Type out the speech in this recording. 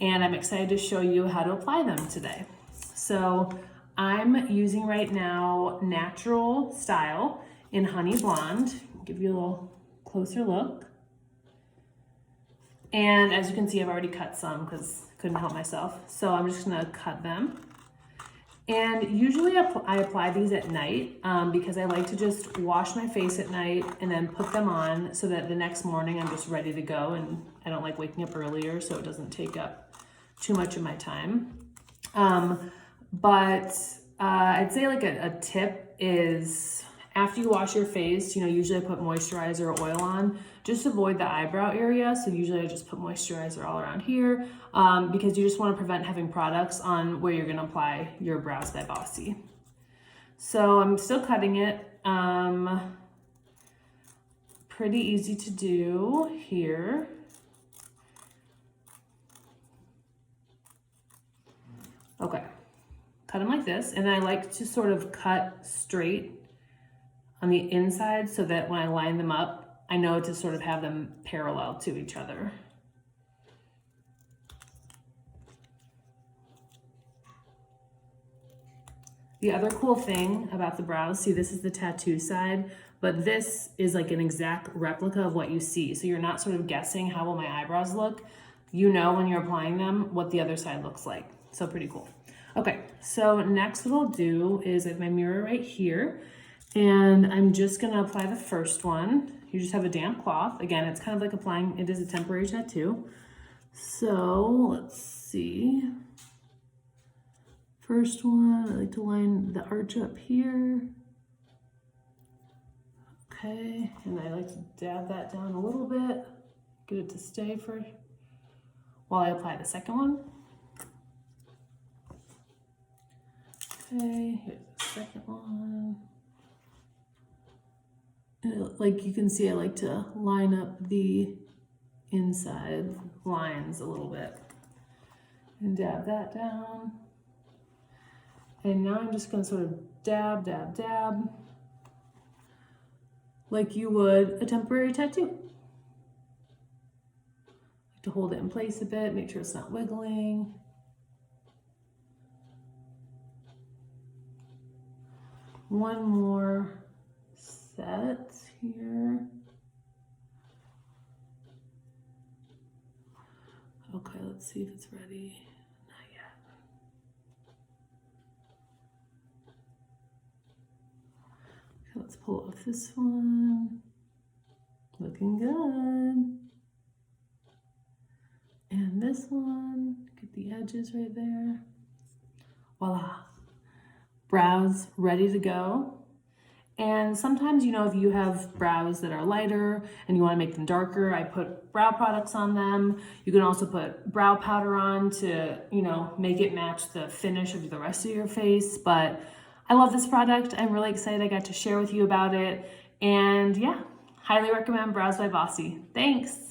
and I'm excited to show you how to apply them today. So I'm using right now Natural Style in Honey Blonde. I'll give you a little closer look. And as you can see, I've already cut some because I couldn't help myself. So I'm just gonna cut them. And usually I apply these at night because I like to just wash my face at night and then put them on so that the next morning I'm just ready to go, and I don't like waking up earlier so it doesn't take up too much of my time. But I'd say like a tip is after you wash your face, usually I put moisturizer or oil on. Just avoid the eyebrow area. So usually I just put moisturizer all around here because you just want to prevent having products on where you're going to apply your Brows by Bossy. So I'm still cutting it. Pretty easy to do here. Okay, cut them like this. And I like to sort of cut straight on the inside so that when I line them up, I know to sort of have them parallel to each other. The other cool thing about the brows, see, this is the tattoo side, but this is like an exact replica of what you see. So you're not sort of guessing how will my eyebrows look. You know when you're applying them what the other side looks like. So pretty cool. Okay, so next what I'll do is I have my mirror right here, and I'm just gonna apply the first one. You just have a damp cloth. Again, it's kind of like applying, it is a temporary tattoo. So let's see. First one, I like to line the arch up here. Okay, and I like to dab that down a little bit, get it to stay for while I apply the second one. Okay, here's the second one. And like you can see, I like to line up the inside lines a little bit and dab that down. And now I'm just gonna sort of dab, dab, dab, like you would a temporary tattoo. Like to hold it in place a bit, make sure it's not wiggling. One more set here. Okay, let's see if it's ready. Not yet. Okay, let's pull off this one. Looking good. And this one, get the edges right there. Voila. Brows ready to go. And sometimes, if you have brows that are lighter and you want to make them darker, I put brow products on them. You can also put brow powder on to, make it match the finish of the rest of your face. But I love this product. I'm really excited I got to share with you about it. And yeah, highly recommend Brows by Bossy. Thanks.